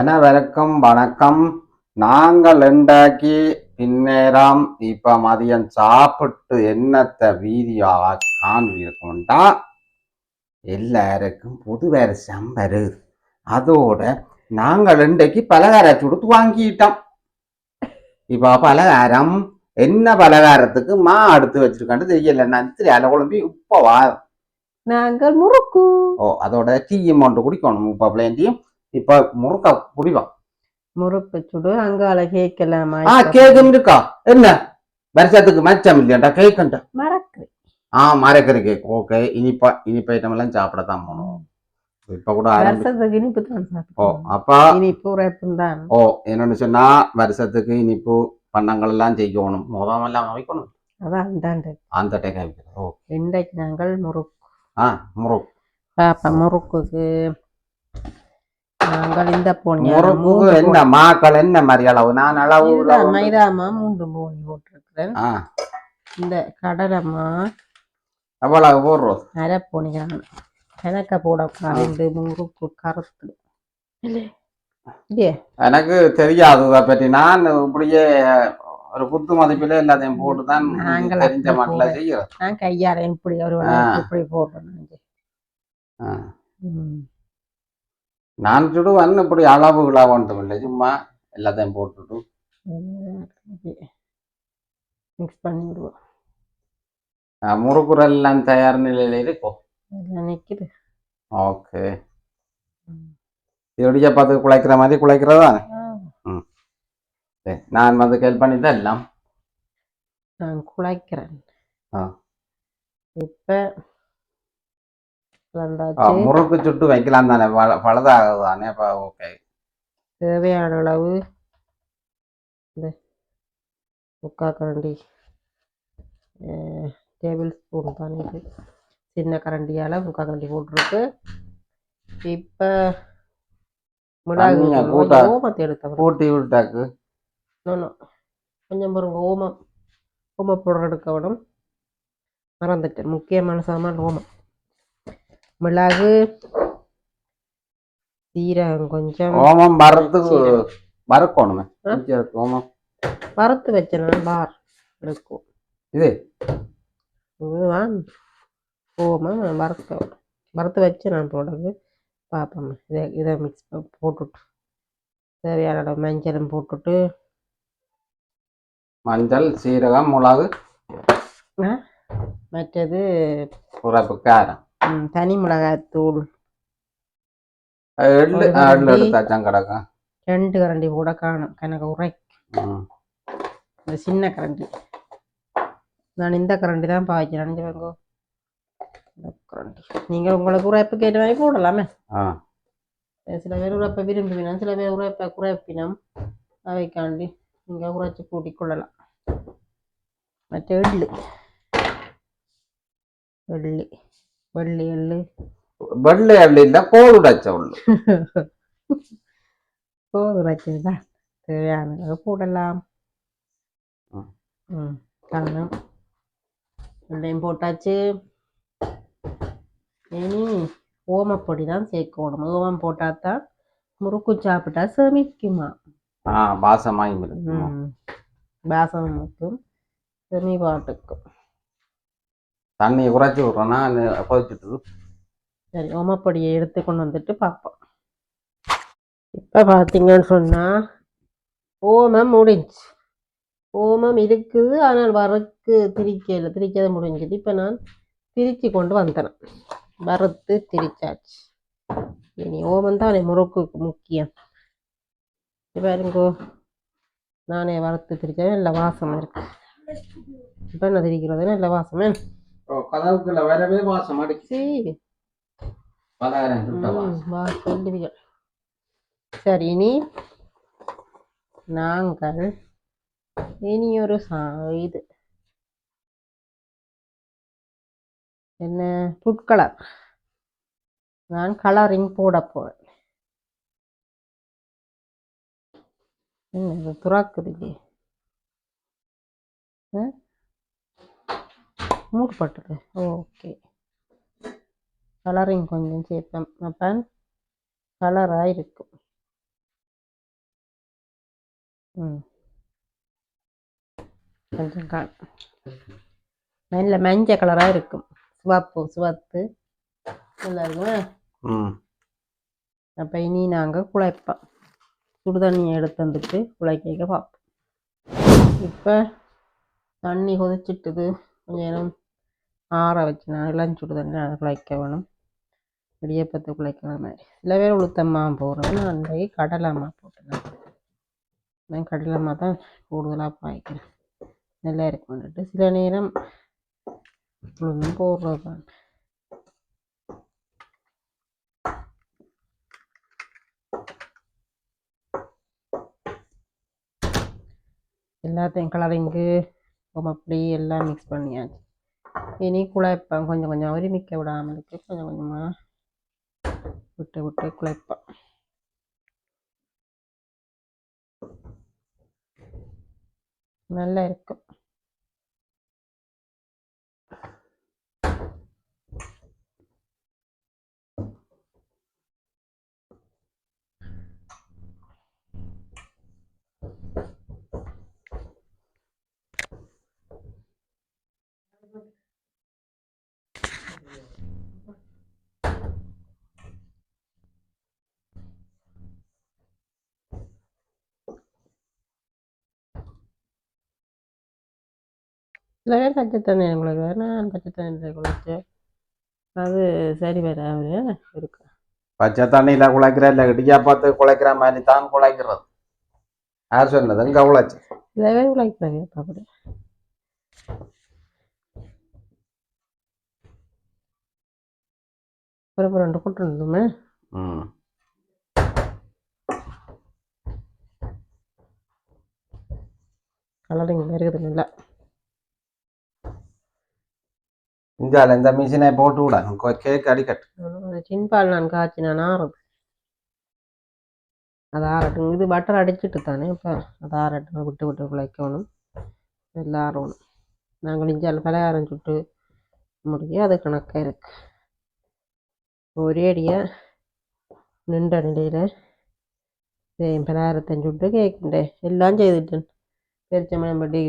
அனைவருக்கும் வணக்கம். நாங்கள் இன்றைக்கு பின்னேரம் இப்ப மதியம் சாப்பிட்டு என்னத்த வீடியோ காண்பிருக்கோம்டா, எல்லாருக்கும் புது வருஷம் வருது. அதோட நாங்கள் இன்றைக்கு பலகாரம் சுடுத்து வாங்கிட்டோம். இப்ப பலகாரம் என்ன பலகாரத்துக்கு எடுத்து வச்சிருக்கான்னு தெரியல. நத்திரி அல குழம்பி உப்பவா நாங்கள் முறுக்கு. அதோட டீயும் ஒன்று குடிக்கணும். இப்ப பிள்ளைண்டியும் இப்ப முறுக்க குடிவோம். முறுக்கு சுடு அங்கால கேட்கலாமா? கேக்கும் இருக்கா? என்ன வருஷத்துக்கு மச்சம் இல்லையாண்டா கேக்குண்டா? மறக்கு மறக்கிற கேக். ஓகே, இனிப்ப ஐட்டம் எல்லாம் சாப்பிடத்தான் போனோம். இப்ப கூட வருஷத்துக்கு இனிப்பு தான் சாப்பிடுவோம். அப்பா இனிப்பு உரைப்பும் தான். என்னன்னு சொன்னா வருஷத்துக்கு இனிப்பு பண்டங்கள் எல்லாம் செய்யணும். மோதம் எல்லாம் வைக்கணும். அதான் அந்த டைம். இன்றைக்கு நாங்கள் முறுக்கு. முறுக்கு பாப்பா முறுக்குக்கு நாங்கள் இந்த முறுக்கு என்ன மாக்கள் என்ன மாதிரி அளவு? நான் அளவு மைதாமா 3 போனி போட்டிருக்கிறேன். இந்த கடலைமா எவ்வளவு போடுறோம்? அரை போனிக்கான எனக்கு போடக்கூடாது. முறுக்கு கருத்து எனக்கு தெரியாது அதை பற்றி. நான் இப்படியே ஒரு குத்து மதிப்பில எல்லாத்தையும் போட்டுதான் தெரிஞ்ச மாட்டில செய்யறேன். நான் கையார இப்படி ஒரு இப்படி போடுறேன். நான் சுடுவேன் இப்படி அளவுகளா ஒன்றும் இல்லை, சும்மா எல்லாத்தையும் போட்டுட்டு மிக்ஸ் பண்ணி விடுவோம். முறுக்குற எல்லாம் தயார் நிலையில இருக்கும். நிற்குது. ஓகே, இடிய பார்த்து குழைக்கிற மாதிரி குழைக்கிறதா? நான் வந்து ஹெல்ப் பண்ணி தான் எல்லாம் நான் குழைக்கிறேன். இப்ப முறுக்கு சுட்டு வைக்கலாம் தானே, பழுதாகுது தானே. ஓகே, தேவையான அளவு இந்த முக்கால் கரண்டி டேபிள் ஸ்பூன் தான் இது. சின்ன கரண்டியால் முக்கால் கரண்டி போட்டிருக்கு. இப்போ மிளகு ஓமத்தை எடுத்த கூட்டி விட்டாக்கு கொஞ்சம் பாருங்க. ஓம பவுடர் எடுக்க வேணும். மறந்துட்டேன், முக்கியமான சாமான் ஓமம். மிளகு சீரகம் கொஞ்சம். ஓமம் வறுக்கணுமே. ஓமம் வறுத்து வச்சேன் பார் எடுக்கும். இது ஓமம் வறுத்து வச்சு நான் போடுறது பார்ப்போம். இதை மிக்ஸ் போட்டுட்டு தேவையான அளவு மஞ்சளும் போட்டுட்டு, மஞ்சள் சீரகம் மிளகு மற்றது காரம் தனி மிளகாய் தூள் 2 கரண்டி கூட காணும். கணக்கு உரை சின்ன கரண்டி. நான் இந்த கரண்டி தான் பாய்க்கிறேன். கரண்டி நீங்கள் உங்களுக்கு உரைப்பு கேட்ட மாதிரி போடலாமே. சில பேர் உரைப்பை விரும்பினா, சில பேர் உரைப்பை குறைப்பினம். அவைக்காண்டி நீங்கள் உரைச்சி கூட்டிக்கொள்ளலாம். மற்ற வெள்ளி இல்ல கோல் உடைச்சதுதான் தேவையானதாக போடலாம். கண்ணம் வெள்ளையும் போட்டாச்சு. இனி ஓமப்பொடி தான் சேர்க்கணும். ஓமம் போட்டாதான் முறுக்கு சாப்பிட்டா செமிக்குமா. பாசமுக்கும் செமி பாட்டுக்கும். தண்ணி குறைச்சி விட்றோன்னா கொதிச்சுட்டு. சரி, ஓமப்பொடியை எடுத்து கொண்டு வந்துட்டு பார்ப்போம். இப்போ பார்த்தீங்கன்னு சொன்னால் ஓமம் முடிஞ்சு. ஓமம் இருக்குது, ஆனால் திரிக்கிறது முடிஞ்சது. இப்போ நான் திரிச்சு கொண்டு வந்தேன். வறுத்து திரிச்சாச்சு. இனி ஓமம் தான் முறுக்குக்கு முக்கியம். பாருங்கோ, நானே வறுத்து திரிச்சேன். நல்ல வாசம் இருக்கு. இப்போ என்ன திரிக்கிறது? நல்ல வாசமே. கதவுக்குள்ள வரவே வாசம் அடிச்சு. சரி, நாங்கள் இனி ஒரு இது என்ன ஃபுட் கலர். நான் கலரிங் போட போறேன். துறாக்குது இல்லையே, மூடப்பட்டது. ஓகே, கலரிங் கொஞ்சம் சேர்ப்பேன். அப்போ கலராக இருக்கும். ம் கொஞ்சம் நல்ல மஞ்சள் கலராக இருக்கும். சுவத்து நல்லா இருக்குமா? ம் அப்போ இனி நாங்கள் குழைப்போம். சுடுதண்ணியை எடுத்து வந்துட்டு குழைக்க பார்ப்போம். இப்போ தண்ணி கொதிச்சிட்டுது. கொஞ்சம் நேரம் ஆற வச்சு நான் இளம் சுடு தண்ணி அதை குழைக்க வேணும். இடியப்பத்தை குழைக்கிற மாதிரி. சில பேர் உளுத்தம்மா போடுறேன். நான் அன்றைக்கு கடலைம்மா போட்டேன். நான் கடலைம்மா தான் கூடுதலாக பாய்க்கிறேன். நல்லா இருக்கும்னுட்டு சில நேரம் உளுந்தும் போடுறது தான். எல்லாத்தையும் கலரிங்கு அப்படி எல்லாம் மிக்ஸ் பண்ணியாச்சு. இனி குழைப்பேன். கொஞ்சம் கொஞ்சம் உரிமிக்க விடாமல் இருக்கு. கொஞ்சம் கொஞ்சமாக விட்டு குழைப்பேன். நல்லா இருக்கும். சில பேர் பச்சை தண்ணி குழைக்க, நான் பச்சை தண்ணி குழைச்சேன். அது சரி வராமல் இருக்கு. பச்சை தண்ணியில் குழைக்கிற இல்லை இடியாப்பத்து குழைக்கிற மாதிரி தான் குழைக்கிறது. யார் சொன்னது? இங்கே குழைச்சி சில பேர் குழைக்கிறாங்க அப்படி. ஒரு 2 கூட்டம் இருந்துமே. ம் கலரிங் இருக்குது நல்லா. இந்தியாவில் இந்த மிஷினை போட்டு விட கேக் அடிக்கட்டு. சின்பால் நான் காய்ச்சினான் ஆறுது. அது ஆறட்டும். இது பட்டர் அடிச்சுட்டு தானே. இப்போ அது ஆறட்டும். விட்டு குழைக்கணும். எல்லாம் ஆறணும். நாங்கள் இஞ்சால் பலகாரம் சுட்டு முடியும். அது கணக்காக இருக்கு. ஒரே அடியாக நின்ற நிலையில் பலகாரத்தை சுட்டு கேட்குண்டே எல்லாம் செய்துட்டேன். பெருச்சம்பளம் பட்டி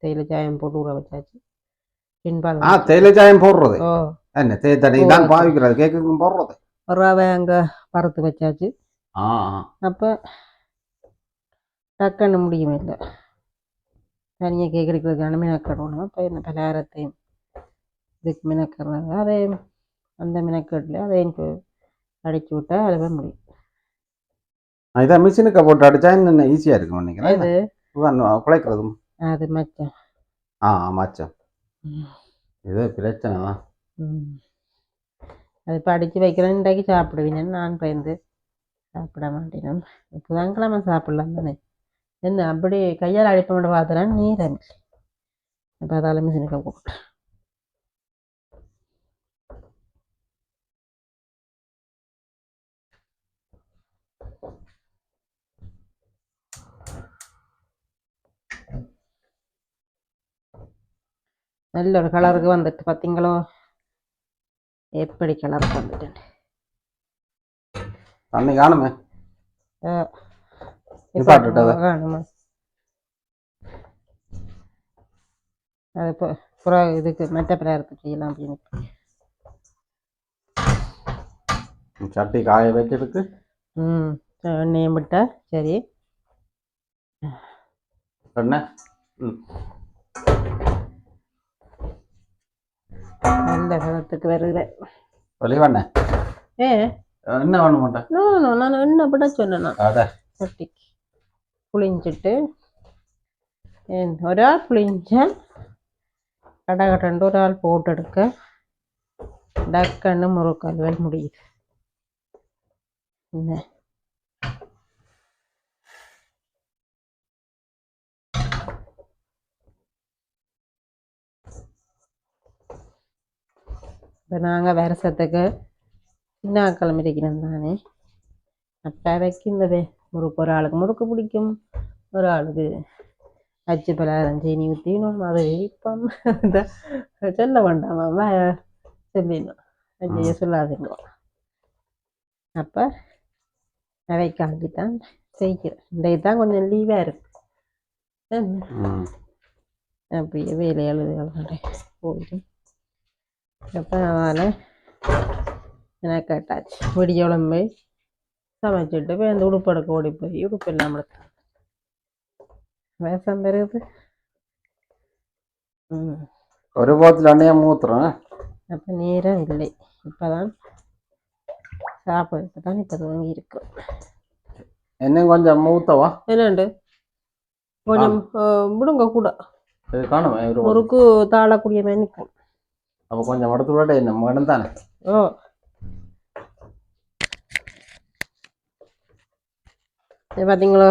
தேயிலை சாயம் போட்டு ஊற வச்சாச்சு. சின்பால் தேயிலை சாயம் போடுறது என்ன? தேத்தடி தான் பாவிக்கிறது. கேக்குக்கும் போடுறது. ரவை அங்கே பறத்து வச்சாச்சு. அப்போ டக்குன்னு முடியுமே இல்லை. தனியாக கேக் எடுக்கிறதுக்கான மினக்கடணும். அப்போ என்ன பலகாரத்தையும் இதுக்கு மினக்கடுறாங்க. அதையும் அந்த மினக்கட்டில் அதையும் அடிச்சு விட்டா அதுவே முடியும். இதான் மிஷினுக்கு போட்டு அடித்தா என்ன ஈஸியாக இருக்கும் நினைக்கிறேன். இது குழைக்கிறதும் அது மச்சம். மச்சம் இது பிரச்சனை தான். அது இப்போ அடித்து வைக்கிறேன். இன்றைக்கு சாப்பிடுவீங்க. நான் பயந்து சாப்பிட மாட்டேன். புதன்கிழமை சாப்பிடலாம் தானே. என்ன அப்படி கையால் அடிப்ப மட்டும் பார்த்துறேன். நீரம் அப்போ அதால் மிஷினுக்கு போட்டு நல்ல ஒரு கலருக்கு வந்துட்டு பார்த்தீங்களோ? எப்படி கலருக்கு வந்துட்டேன். தண்ணி காணுமே. காணுமா? அது இப்போ புறா இதுக்கு மெட்ட பிரயாரத்துக்கு செய்யலாம் அப்படின்னு சட்டி காய வச்சிருக்கு. எண்ணெயை விட்டா சரி. எண்ணெய் நல்ல பதத்துக்கு வருது. வெளிவண்ண என்ன பண்ண மாட்டேன். நான் எண்ணெய் விட சொன்னேன். சட்டிக்கு புளிஞ்சிட்டு ஒரு ஆள் புளிஞ்சேன். கடகட்டண்டு ஒரு ஆள் போட்டு எடுக்க டக்குன்னு முறுக்கல்வல் முடியுது. என்ன இப்போ நாங்கள் வருஷத்துக்கு சின்னாக்கிழமை இருக்கிறோம் தானே. அப்போ வைக்கின்றதே முறுக்கு. ஒரு ஆளுக்கு முறுக்கு பிடிக்கும், ஒரு ஆளுக்கு அச்சு பலகாரம் சீனி ஊற்றினோம். அது இப்போ சொல்ல வேண்டாமா? சொல்லிடணும். அஞ்சைய சொல்லாதீங்க. அப்போ அவைக்காண்டி தான் செய்கிறேன். இன்றைக்கு தான் கொஞ்சம் லீவாக இருக்கு. ம். அப்படியே வேலையாள் போயிட்டு அப்போ அதனால் எனக்கு கேட்டாச்சு வெடியோளம் போய் சமைச்சிட்டு போய் அந்த உடுப்பெடுக்க ஓடி போய் உடுப்பு இல்லாமல் வேஷம் பெறுது. ஒரு போத்துல அண்ணையா மூத்துறோம். அப்போ நேரம் இல்லை, இப்போதான் சாப்பிட்றதுக்கு தான் இப்போ துவங்கி இருக்கு. இன்னும் கொஞ்சம் மூத்தவா என்னண்டு கொஞ்சம் விடுங்க கூட காணும் முறுக்கு தாழக்கூடிய மாதிரி நிற்கும். அப்போ கொஞ்சம் எடுத்து விட என்ன மேடம் தானே. ஓ பார்த்தீங்களோ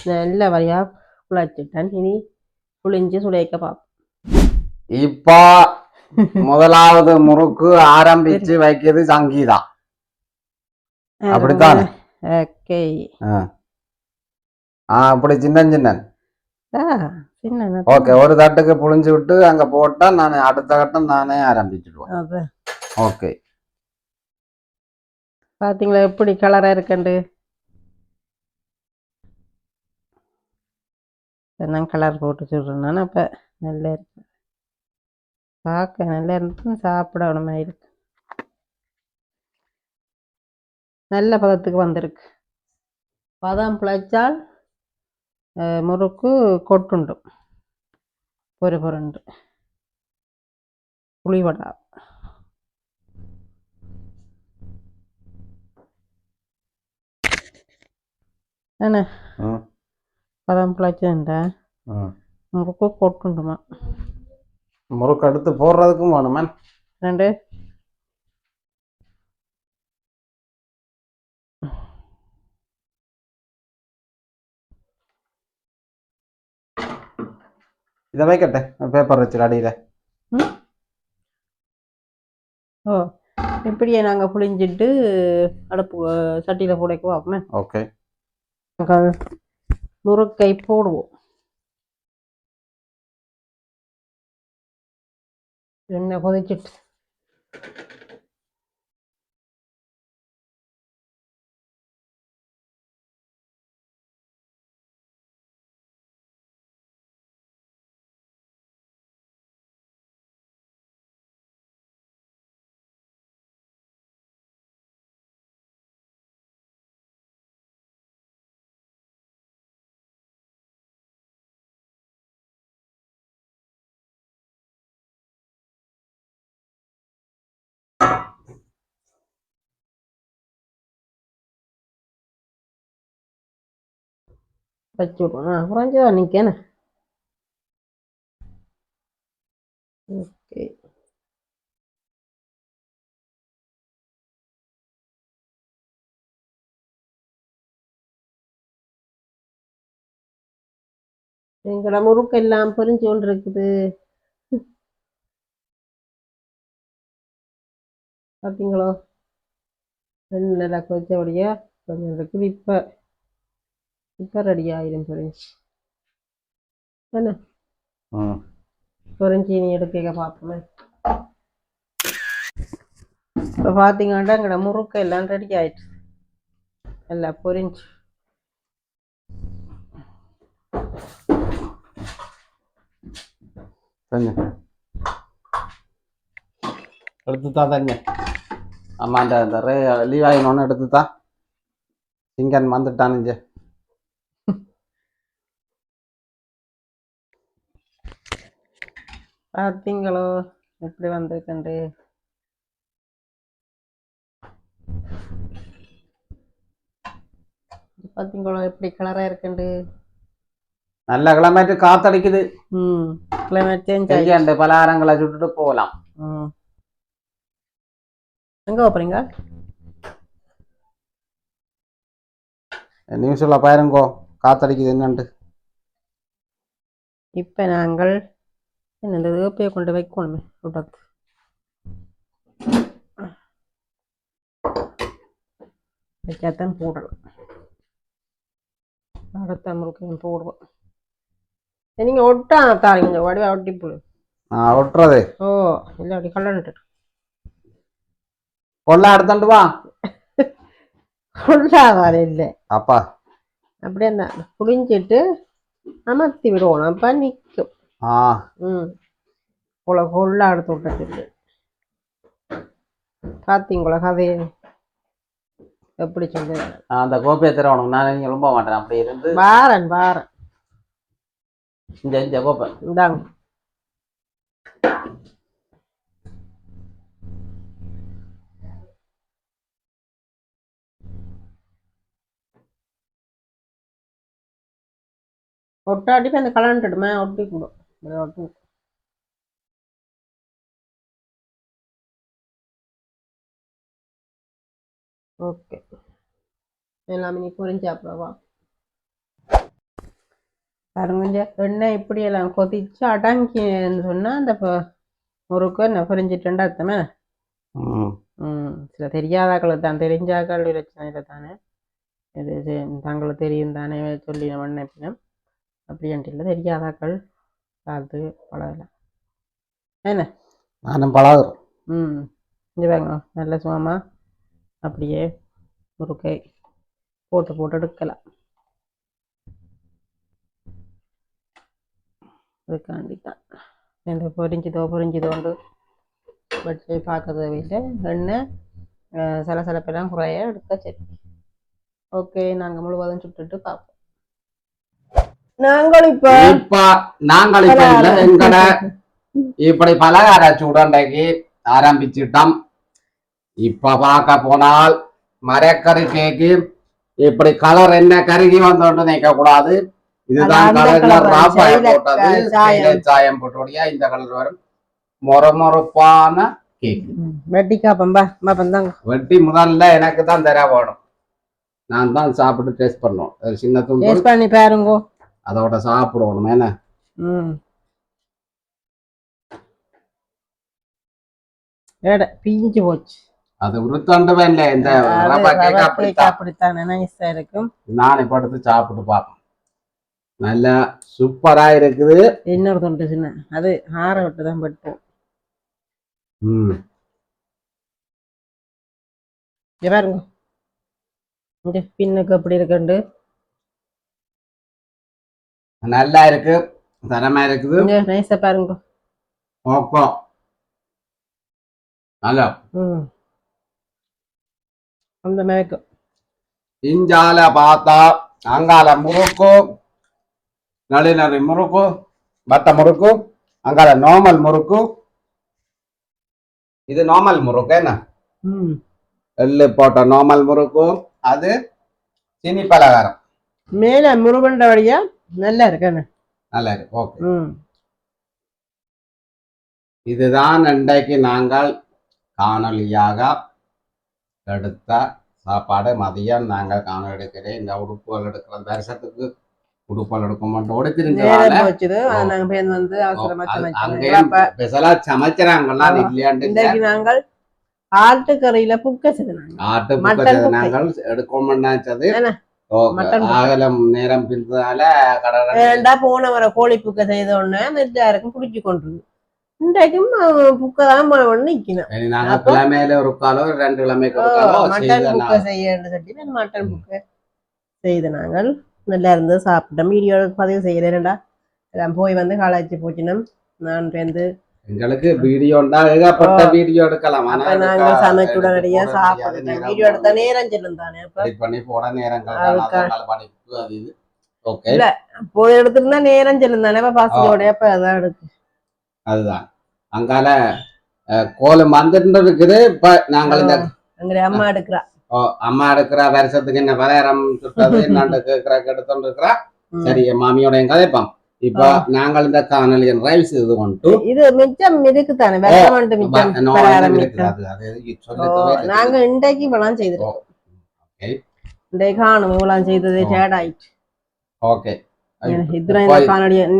நல்ல வரையா குழச்சிட்டேன். இனி புளிஞ்சு சுளைக்க பார்ப்போம். இப்போ முதலாவது முறுக்கு ஆரம்பிச்சு வைக்கிறது சங்கீதா, அப்படித்தானே? ஓகே. அப்படி சின்ன சின்ன சின்ன ஓகே. ஒரு தட்டுக்கு புளிஞ்சு விட்டு அங்க போட்டா நான் அடுத்த கட்டம் நானே ஆரம்பிச்சுடுவேன். ஓகே. பாத்தீங்களா எப்படி கலரா இருக்குண்டு. நான் கலர் போட்டு சொல்றேன். அப்ப நல்லா இருக்கு, பார்க்க நல்லா இருந்து சாப்பிடணுமா இருக்கு. நல்ல பதத்துக்கு வந்திருக்கு. பதம் பிழைச்சால் முறுக்கு கொட்டுண்டு ஒரு புரண்டு புளிவடா. என்ன பதம் பிழைச்சா முறுக்கு கொட்டுண்டுமா? முறுக்கு எடுத்து போடுறதுக்கும் வேணுமா? ரெண்டு இதை வைக்கட்டேன் பேப்பர் வச்சு அடியில. ஓ இப்படியே நாங்க புளிஞ்சிட்டு அடுப்பு சட்டியில போடக்குவோம். ஓகே. முறுக்கை போடுவோம். எண்ணெய் கொதிச்சிட்டு வச்சு விடுவோம். குறைஞ்சதான் நிற்கேன்னு. ஓகே. எங்களோட முறுக்கு எல்லாம் பொரிஞ்சு கொண்டு இருக்குது. பார்த்தீங்களோ நல்லா கொதிச்சபடியா கொஞ்சம் இருக்குது. இப்போ ரெடி ஆயிரும் பொரிஞ்சு. என்ன பொரிஞ்சு நீ எடுக்க பார்ப்போமே. இப்போ பார்த்தீங்கன்னா எங்களோட முறுக்கு எல்லாம் ரெடி ஆயிடுச்சு, எல்லாம் பொரிஞ்சு. எடுத்துத்தா தங்க. ஆமா அந்த லீவ் ஆகினோன்னு எடுத்துத்தா. சிங்கன் வந்துட்டானுங்க. பார்த்தீங்களோ எப்படி வந்திருக்கண்டு. பார்த்தீங்களோ எப்படி கலரா இருக்குண்டு. நல்ல கிளைமேட், காத்தடிக்குது. கிளைமேட் சேஞ்ச் ஆயிடுச்சு. பலகாரங்களை சுட்டுட்டு போகலாம். எங்க போறீங்க? நியூஸ்ல பாருங்கோ காத்தடிக்குது என்னண்டு. இப்ப நாங்கள் இந்த வேப்பையை கொண்டு வைக்கணுமே உடத்து. வைக்காத்தான் போடலாம். அடுத்த முறுக்கையும் போடுவோம். நீங்க ஒட்டா தாங்க வடிவா ஒட்டி போடு. ஒட்டுறது ஓ இல்லை அப்படி கல்லன்ட்டு கொள்ள எடுத்துட்டு வா. கொள்ளாதார இல்லை அப்பா அப்படியே தான் புளிஞ்சிட்டு அமர்த்தி விடுவோம் அப்ப நிற்கும். ஆ கொள்ள அடுத்து விட்டது பார்த்தீங்களா கதையை எப்படி சொல்றது? அந்த கோப்பையை தரணும். நான் நீங்க ரொம்ப மாட்டேன் அப்படி இருந்து வாரன் இந்த கோப்பை இந்தாங்க. ஒட்டாட்டி அந்த கலண்டுடுமே ஒட்டி கூடும். ஓகே எல்லாமே நீ பொரிஞ்சாப்பவா பாருங்க. எண்ணெய் இப்படி எல்லாம் கொதிச்சு அடங்கின்னு சொன்னா அந்த முறுக்கு என்ன பொரிஞ்சிட்டுண்டா அர்த்தமே. சில தெரியாதாக்கள் தான், தெரிஞ்சாக்கள் பிரச்சனை தானே. இது தங்களுக்கு தெரியும் தானே சொல்லி நம்ம நினைப்பினோம். அப்படின்ட்டு இல்லை, தெரியாதாக்கள் பார்த்து பழகலாம் என்ன. நானும் பழகுறேன். இங்கே வாங்க நல்ல சுகமா அப்படியே முறுக்கை போட்டு எடுக்கலாம். அதுக்காண்டித்தான் ரெண்டு பொரிஞ்சுதோண்டு வச்சு பார்க்க தேவையில்லை. எண்ணெய் சலசலப்பெல்லாம் குறைய எடுக்க சரி. ஓகே நாங்கள் முழுவதும் சுட்டுட்டு பார்ப்போம். நாங்கள் இப்ப எங்களை இப்படி பலகார சூடண்டைக்கு ஆரம்பிச்சுட்டோம். இப்ப பார்க்க போனால் மரக்கறி கேக்கு இப்படி கலர் என்ன கருகி வந்தோன்னு நினைக்க கூடாது. இதுதான் கலர் போட்டது சாயம் போட்டோடியா இந்த கலர் வரும். மொரமொரப்பான கேக்கு வெட்டி முதல்ல எனக்கு தான் தர வேணும். நான் தான் சாப்பிட்டு டேஸ்ட் பண்ணோம். சின்ன துண்டு பண்ணி பாருங்க, அதோட சாப்பிடணும். என்ன பிஞ்சு போச்சு. அது உருத்தண்டு இல்ல இந்த அப்படித்தானே நைஸா இருக்கும். நான் இப்ப எடுத்து சாப்பிட்டு பார்ப்பேன். நல்லா சூப்பரா இருக்குது. இன்னொரு தொண்டு சின்ன அது ஆற விட்டு தான் பட்டோம். பாருங்க இந்த பின்னுக்கு அப்படி இருக்குண்டு நல்லா இருக்கு, தரமா இருக்குது. நைஸா பாருங்க. ஓகே நல்லா அந்த மேக்கு இஞ்சால பார்த்தா அங்கால முறுக்கு நளினரி முறுக்கு பத்த முறுக்கு அங்கால நார்மல் முறுக்கு. இது நார்மல் முறுக்கு என்ன எள்ளு போட்ட நார்மல் முறுக்கு. அது சீனி பலகாரம் மேல முருகண்ட வழியா நல்லா இருக்கு. நல்லா இருக்கு. ஓகே இதுதான் இன்றைக்கு நாங்கள் காணொலியாக எடுத்த சாப்பாடு. மதியம் நாங்கள் காணொலி எடுக்கிறேன். இந்த உடுப்புகள் எடுக்கிற தரிசனத்துக்கு உடுப்புகள் எடுக்க மாட்டோம். நாங்கள் ஆட்டுக்கறியில புக்க நாங்கள் எடுக்கணும்னாச்சது அகலம் நேரம் பிரிந்ததால கடை போன வர கோழி புக்க செய்த உடனே மெட்டாருக்கும் பிடிச்சு கொண்டு இன்றைக்கும் புக்கதான் நிக்கணும். கிழமையில ஒரு காலோ 2 கிழமைக்கு மட்டன் புக்க செய்யன்னு சொல்லி மட்டன் புக்க செய்து நாங்கள் நல்லா இருந்து சாப்பிட்டோம். வீடியோ பதிவு செய்யறேன்டா எல்லாம் போய் வந்து காலாச்சி போச்சினோம். நான் வந்து எங்களுக்கு வீடியோண்டா ஏகப்பட்ட வீடியோ எடுக்கலாம். நாங்க சமைச்சு உடனடியா சாப்பிடுறோம். வீடியோ எடுத்த நேரம் செல்லும் தானே பண்ணி போட நேரங்கள் இல்ல போய் எடுத்துருந்தா நேரம் செல்லும் தானே பாசியோட அப்ப அதான் எடுக்கு. அதுதான் அங்கால கோலம் வந்துட்டு இருக்குது. இப்ப நாங்கள் இந்த அம்மா எடுக்கிறா அம்மா எடுக்கிற வருஷத்துக்கு என்ன பலகாரம் சுட்டது நான் எடுத்துட்டு இருக்கிறா. சரி மாமியோட எங்க கதைப்போம். இப்ப நாங்கள் இந்த காணொலியின் ரைஸ் இது கொண்டு இது மிச்சம் இருக்குதானே நாங்க இன்றைக்கு இப்பெல்லாம் செய்திருக்கோம். இன்றைக்கு காணும் இவ்வளவு செய்தது சேட் ஆயிடுச்சு. ஓகே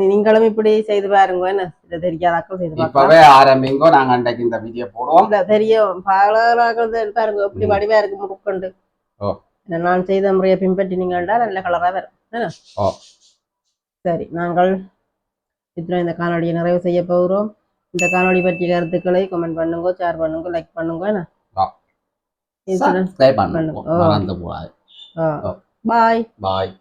நீங்களும் இப்படி செய்து பாருங்க. என்ன தெரியாதாக்கள் செய்து இப்பவே ஆரம்பிங்கோ. நாங்க அன்றைக்கு இந்த வீடியோ போடுவோம். தெரியும் பாருங்க எப்படி வடிவா இருக்கு முறுக்கண்டு. நான் செய்த முறையை பின்பற்றினீங்கள்டா நல்ல கலரா வரும். சரி நாங்கள் இந்த காணொலியை நிறைவு செய்ய போகிறோம். இந்த காணொலி பற்றிய கருத்துக்களை கமெண்ட் பண்ணுங்க, ஷேர் பண்ணுங்க, லைக் பண்ணுங்க. பாய்.